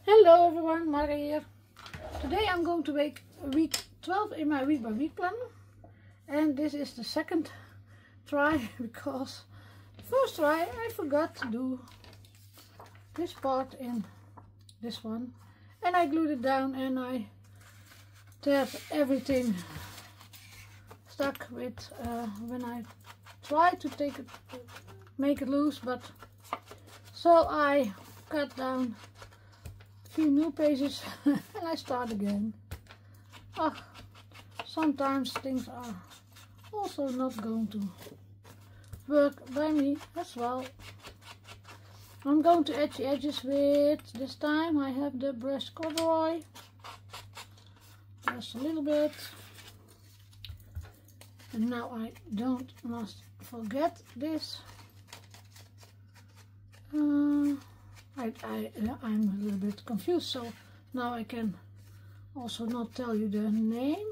Hello everyone, Marga here. Today I'm going to make week 12 in my week by week planner. And this is the second try because the first try I forgot to do this part in this one. And I glued it down and I teared everything stuck with when I tried to make it loose, but so I cut down a few new pages and I start again. Oh, sometimes things are also not going to work by me as well. I'm going to edge the edges with, this time I have the brush corduroy, just a little bit. And now I must forget this. I'm a little bit confused, so now I can also not tell you the name.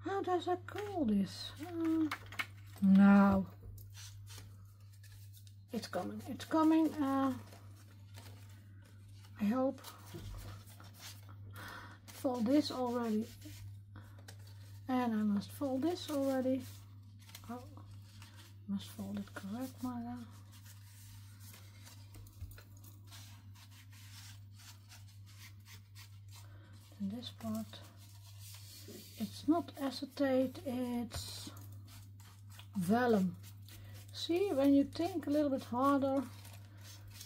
How does I call this? Now it's coming. It's coming. I hope. Fold this already, and I must fold this already. Oh, must fold it correct, Marga. And this part, it's not acetate, it's vellum. See, when you think a little bit harder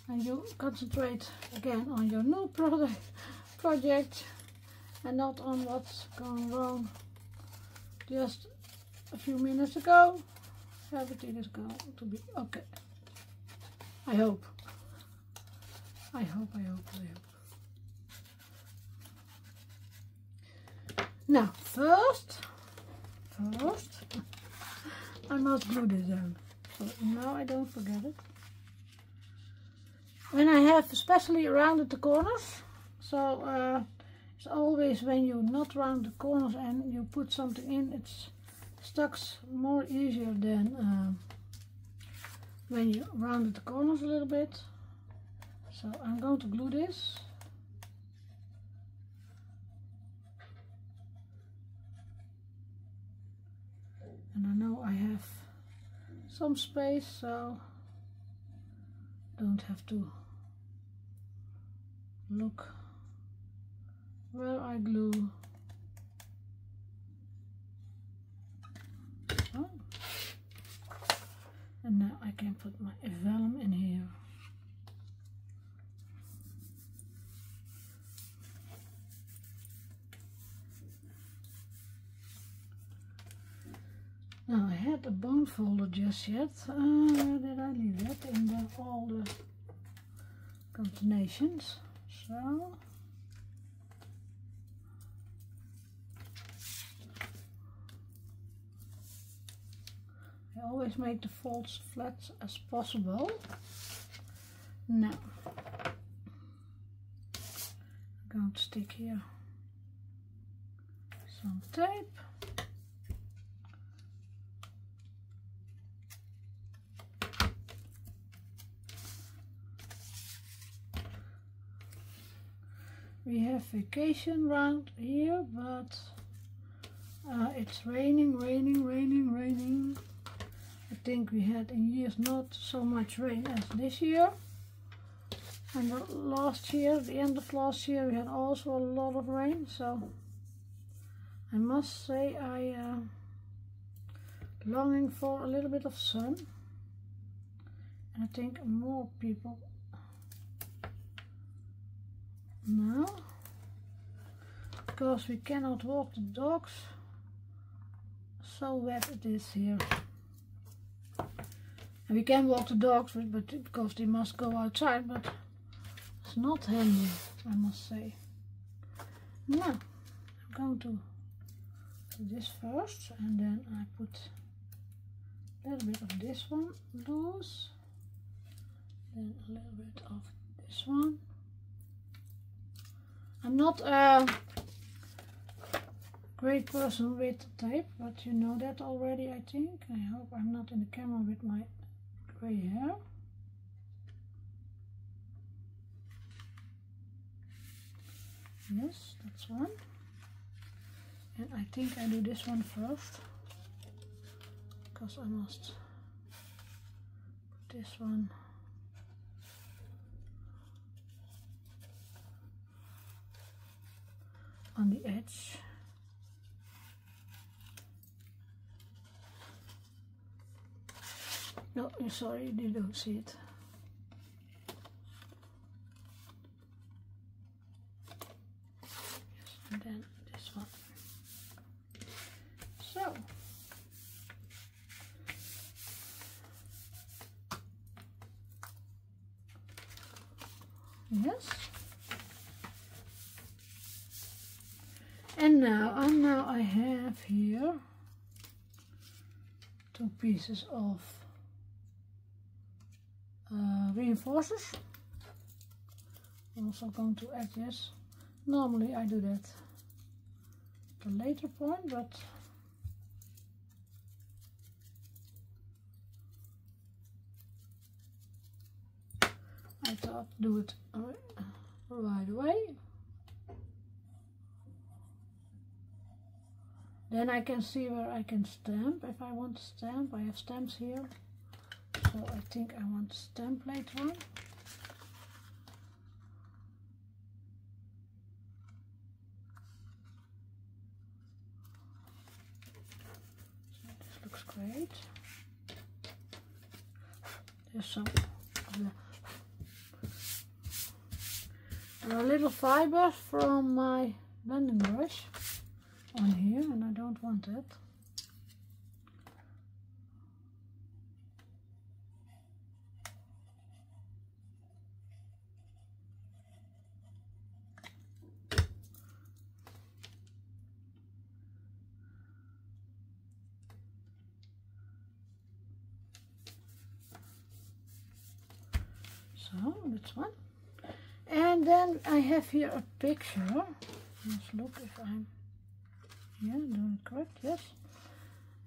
and you concentrate again on your new project and not on what's going wrong just a few minutes ago, everything is going to be okay. I hope. I hope. Now, first, I must glue this down, so now I don't forget it. When I have especially rounded the corners, so it's always when you not round the corners and you put something in, it's stuck more easier than when you rounded the corners a little bit. So I'm going to glue this. And I know I have some space, so don't have to look where I glue. Oh. And now I can put my vellum in here. Now I had a bone folder just yet. Where did I leave it? In all the combinations. So I always make the folds flat as possible. Now I'm going to stick here some tape. We have vacation round here, but it's raining. I think we had in years not so much rain as this year. And last year, the end of last year, we had also a lot of rain. So I must say I longing for a little bit of sun. And I think more people now, because we cannot walk the dogs, so wet it is here. And we can walk the dogs, but because they must go outside, but it's not handy, I must say. Now I'm going to do this first, and then I put a little bit of this one loose, then a little bit of this one. I'm not a great person with tape, but you know that already, I think. I hope I'm not in the camera with my gray hair. Yes, that's one. And I think I do this one first, because I must put this one on the edge. No, sorry, you don't see it. Yes, and then this one. So, yes. And now I have here 2 pieces of reinforcers. I'm also going to add this. Normally I do that at a later point, but I thought do it right away. Then I can see where I can stamp. If I want to stamp, I have stamps here. So I think I want to stamp later on. So this looks great. There's some a little fiber from my blending brush on here, and I don't want that. So that's one. And then I have here a picture. Let's look if I'm doing it correct. Yes.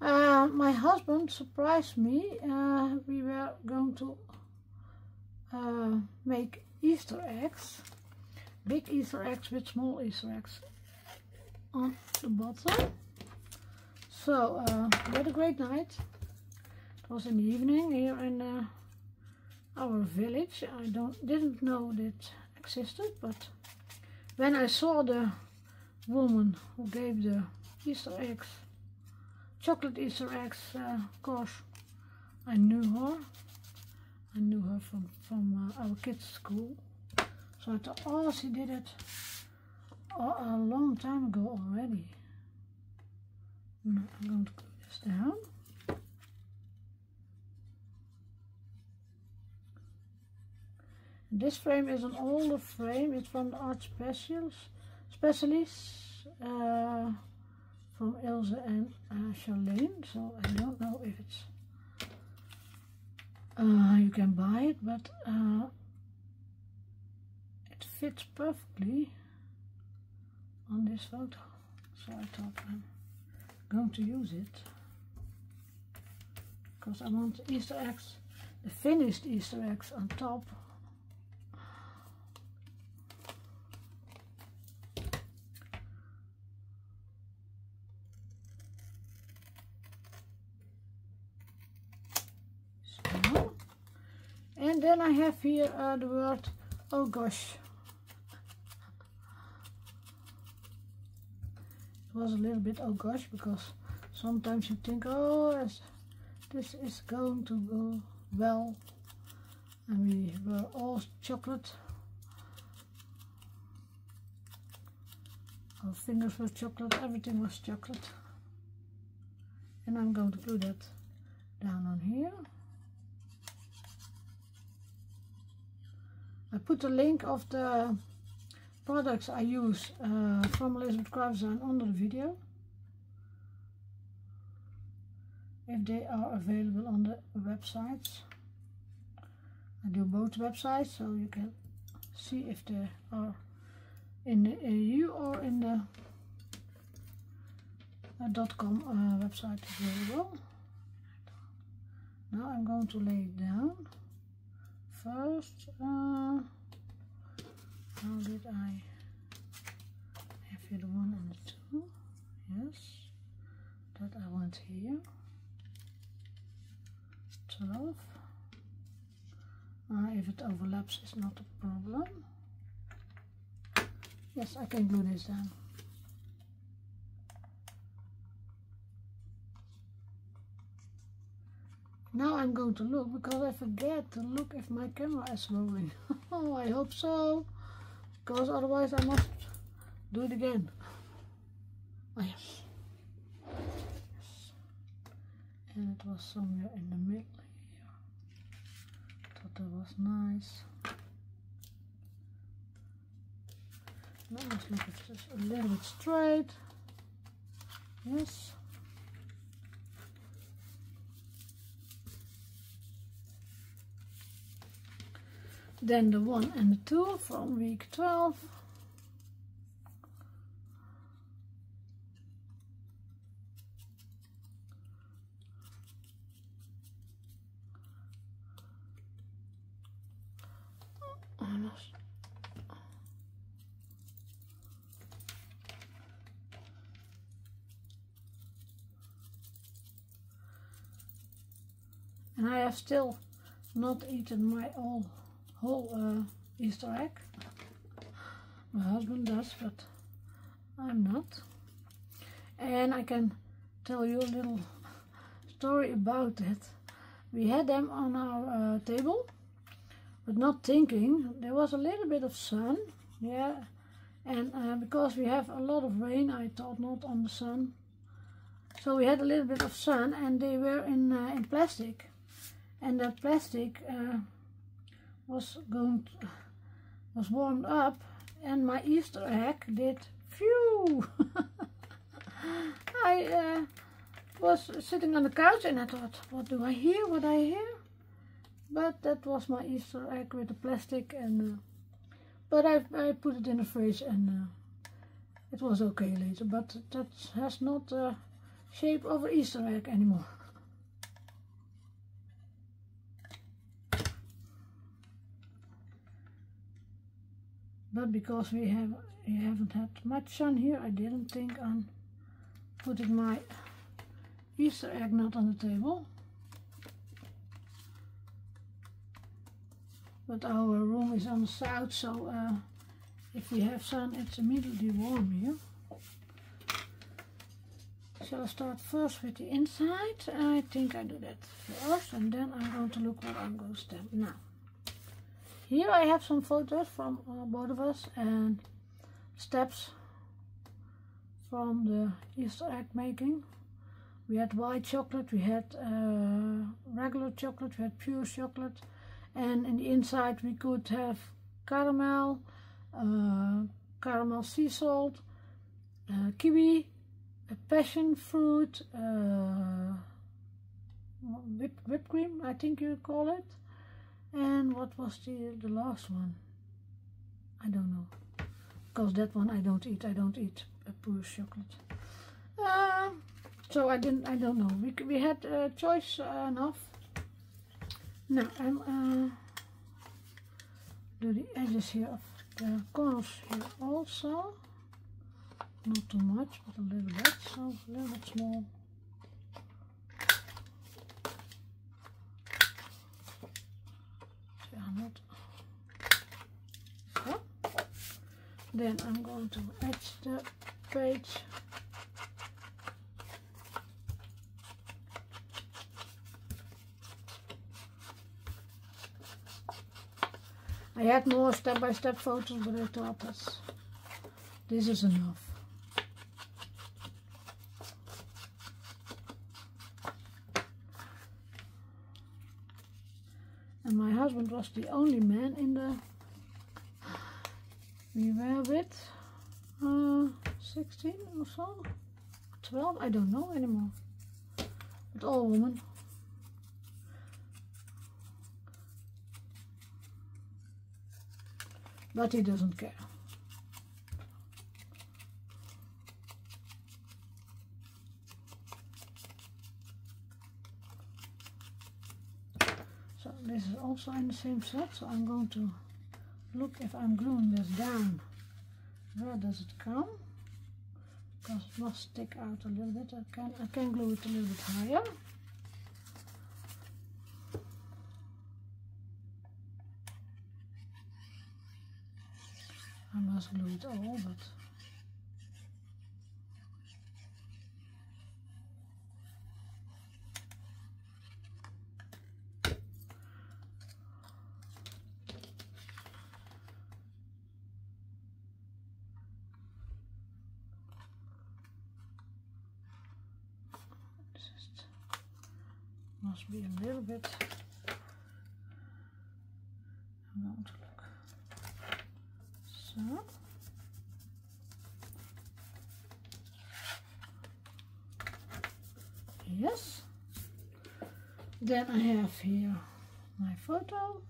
My husband surprised me. We were going to make Easter eggs, big Easter eggs with small Easter eggs on the bottom. So we had a great night. It was in the evening here in our village. I didn't know that existed, but when I saw the woman who gave the Easter eggs, chocolate Easter eggs, of course, I knew her. I knew her from our kids' school. So I thought, oh, she did it a long time ago already. Now I'm going to glue this down. This frame is an older frame. It's from the Art Specialists from Ilse and Charlene. So I don't know if it's you can buy it, but it fits perfectly on this photo. So I thought I'm going to use it because I want the Easter eggs, the finished Easter eggs on top. And then I have here the word, oh gosh. It was a little bit oh gosh, because sometimes you think, oh, this is going to go well. And we were all chocolate. Our fingers were chocolate, everything was chocolate. And I'm going to glue that down on here. I put the link of the products I use from Elizabeth Craft Design under the video, if they are available on the websites. I do both websites, so you can see if they are in the EU or in the .com website available. Now I'm going to lay it down. First, how did I here the 1 and the 2. Yes, that I want here. 12. If it overlaps, it's not a problem. Yes, I can glue this down. Now I'm going to look, because I forget to look if my camera is rolling. Oh, I hope so, because otherwise I must do it again. Oh yes. Yes. And it was somewhere in the middle here. Thought that was nice. Now let's look if it's a little bit straight. Yes. Then the 1 and the 2 from week 12. And I have still not eaten my whole Easter egg. My husband does, but I'm not. And I can tell you a little story about it. We had them on our table, but not thinking. There was a little bit of sun, yeah, and because we have a lot of rain, I thought not on the sun. So we had a little bit of sun, and they were in plastic, and that plastic was warmed up, and my Easter egg did phew. I was sitting on the couch and I thought, what do I hear? What I hear? But that was my Easter egg with the plastic, and but I put it in the fridge, and it was okay later. But that has not the shape of an Easter egg anymore. But because we haven't had much sun here, I didn't think on putting my Easter egg nut on the table. But our room is on the south, so if we have sun, it's immediately warm here. Shall I start first with the inside? I think I do that first, and then I'm going to look what I'm going to stamp now. Here I have some photos from both of us and steps from the Easter egg making. We had white chocolate, we had regular chocolate, we had pure chocolate, and in the inside we could have caramel, caramel sea salt, kiwi, passion fruit, whipped cream, I think you call it. And what was the last one? I don't know, because that one I don't eat. I don't eat pure chocolate. So I don't know. We had choice enough. Now I'm do the edges here of the corners here also. Not too much, but a little bit. So a little bit small. So. Then I'm going to etch the page. I had more step-by-step photos, but I thought this is enough. And my husband was the only man in the, we were with 16 or so, 12, I don't know anymore, but all women. But he doesn't care. So this is also in the same set, so I'm going to look if I'm gluing this down. Where does it come? because it must stick out a little bit. I can glue it a little bit higher. I must glue it all, but must be a little bit. I'm going to look. So. Yes. Then I have here my photo.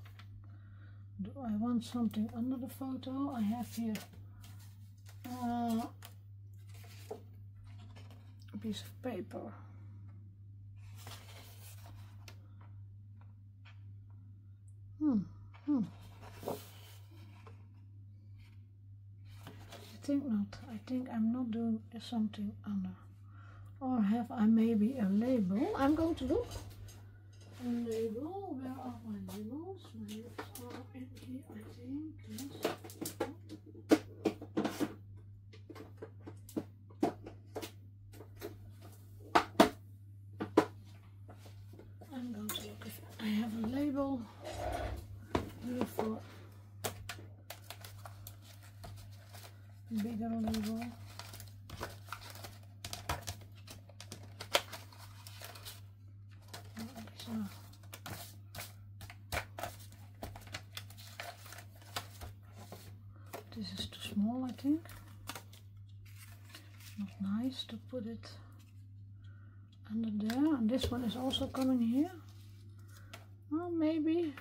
Do I want something under the photo? I have here a piece of paper. I think not. I think I'm not doing something under. Or have I maybe a label? I'm going to look. A label. Where are my labels? My labels are in here, I think. Yes. I'm going to look if I have a label here for a bigger label. This is too small, I think. Not nice to put it under there. And this one is also coming here. Well, maybe,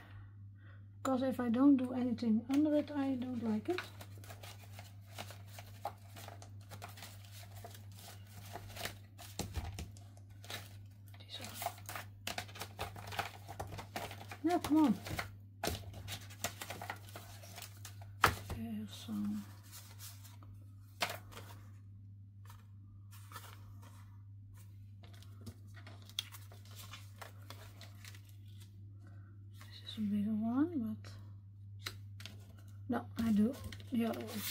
because if I don't do anything under it, I don't like it. No, come on. Okay, some. This is a bigger one, but no, I do the other one.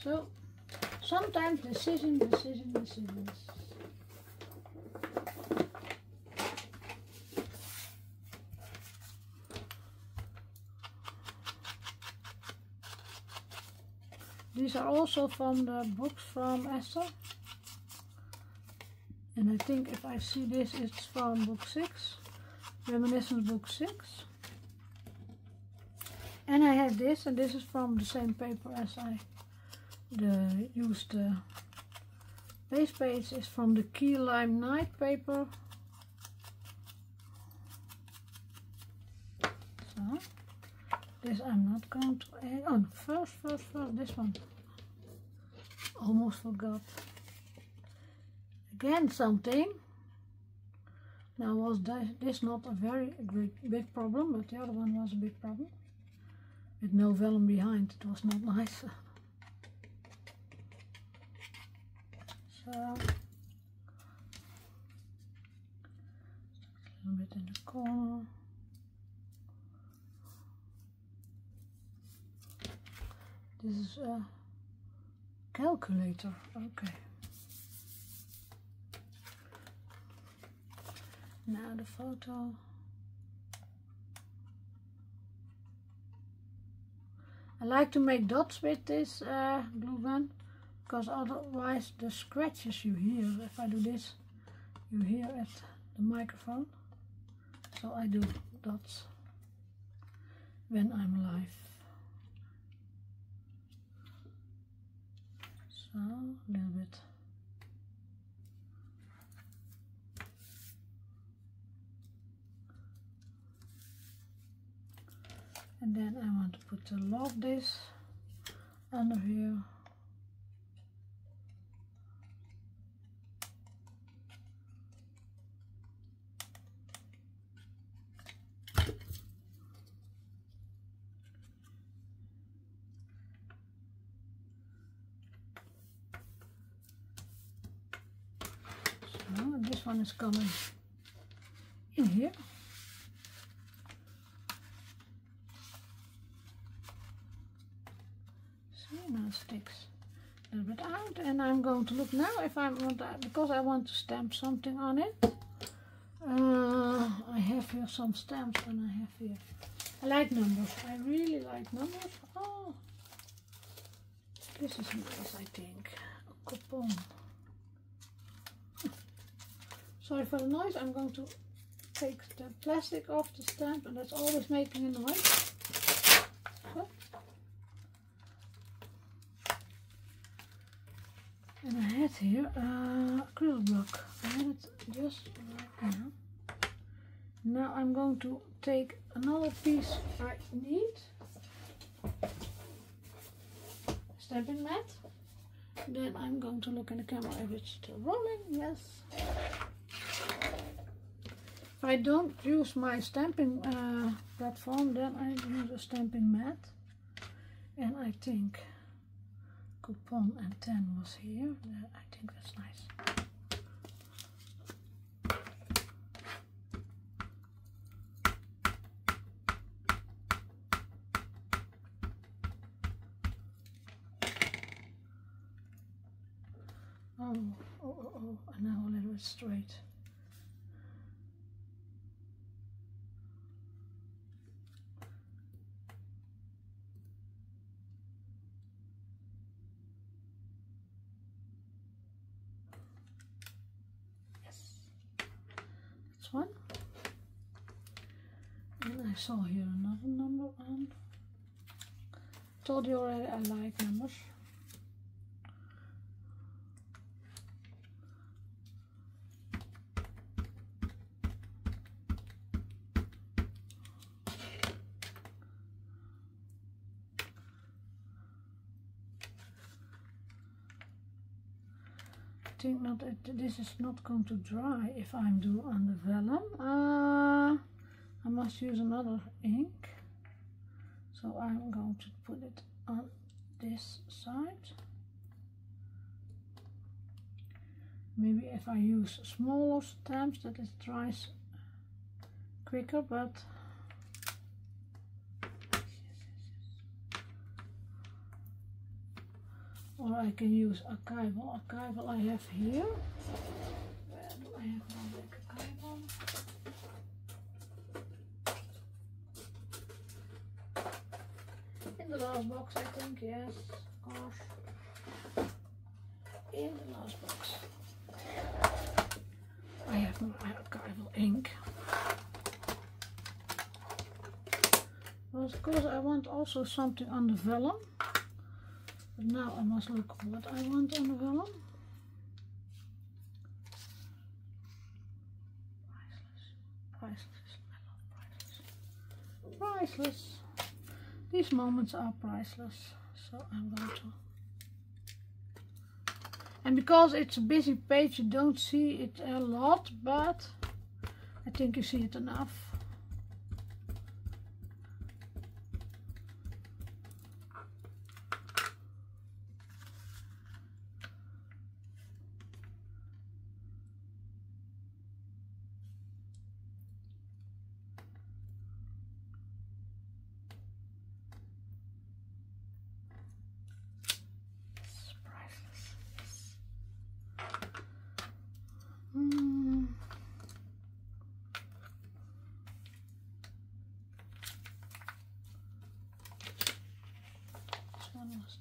So sometimes decisions. These are also from the books from Esther. And I think if I see this, it's from book 6. Reminiscence book 6. And I have this, and this is from the same paper as I used. The base page is from the Key Lime Night paper. So, this I'm not going to add. Oh, first, this one. Almost forgot. Again, something. Now, was this not a very big problem, but the other one was a big problem. With no vellum behind, it was not nice. So, a little bit in the corner. This is a calculator, okay. Now the photo. I like to make dots with this glue gun, because otherwise the scratches you hear, if I do this, you hear at the microphone. So I do dots when I'm live. So, a little bit. And then I want to put the love this under here. one is coming in here. See, now it sticks a little bit out, and I'm going to look now if I want that, because I want to stamp something on it. I have here some stamps, and I have here, I like numbers, I really like numbers. Oh, this is nice, I think. A coupon. Sorry for the noise, I'm going to take the plastic off the stamp, and that's always making a noise. So. And I had here acrylic block. I had it just right now. Now I'm going to take another piece I need. Stamping mat. Then I'm going to look in the camera if it's still rolling. Yes. If I don't use my stamping platform, then I use a stamping mat. And I think coupon and 10 was here. I think that's nice. Oh, and now a little bit straight. One, and I saw here another number on. Told you already I like numbers. I think not. This is not going to dry if I'm doing on the vellum. I must use another ink, so I'm going to put it on this side. Maybe if I use smaller stamps that it dries quicker, but or I can use archival. Archival I have here. Where do I have my big archival? In the last box, I think, yes, of course. In the last box. I have my archival ink. Well, of course, I want also something on the vellum. But now I must look what I want on the vellum. Priceless. I love priceless. Priceless. These moments are priceless. So I'm going to. And because it's a busy page, you don't see it a lot, but I think you see it enough.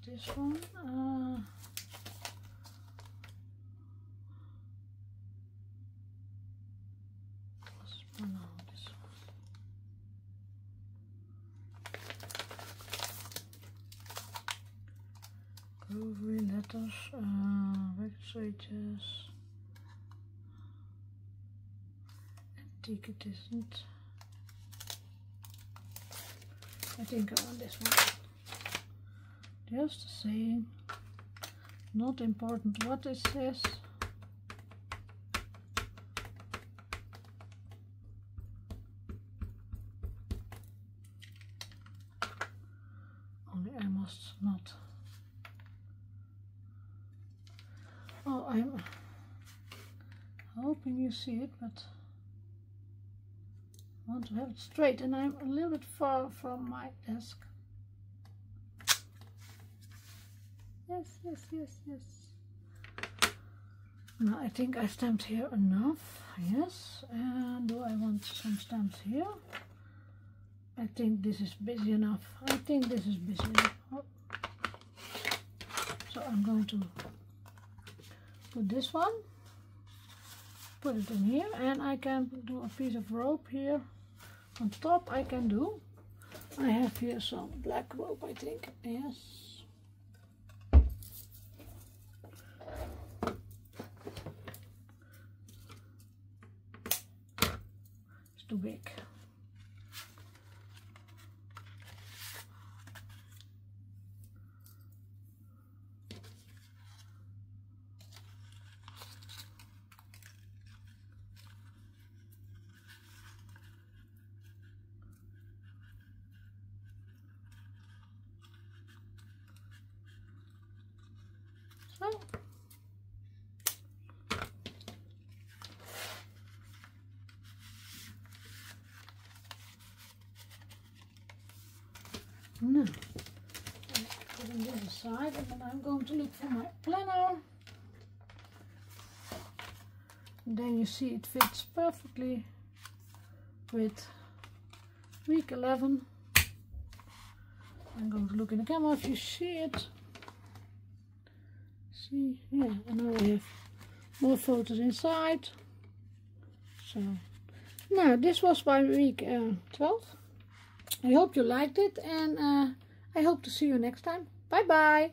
This one, this one. Groovy letters, registrators. Antique it isn't. I think I want this one. Just the same, not important what it says. Only I must not. Oh, Hoping you see it, but I want to have it straight, and I'm a little bit far from my desk. Yes, yes, yes, yes. Now I think I stamped here enough. Yes, and do I want some stamps here? I think this is busy enough. I think this is busy enough. Oh. So I'm going to put this one, put it in here, and I can do a piece of rope here on top. I can do. I have here some black rope, I think. Yes. It's too big. So. Now, I'm putting this aside, and then I'm going to look for my planner. And then you see it fits perfectly with week 11. I'm going to look in the camera if you see it. See, yeah, and now I have more photos inside. So, now this was by week 12. I hope you liked it, and I hope to see you next time. Bye bye.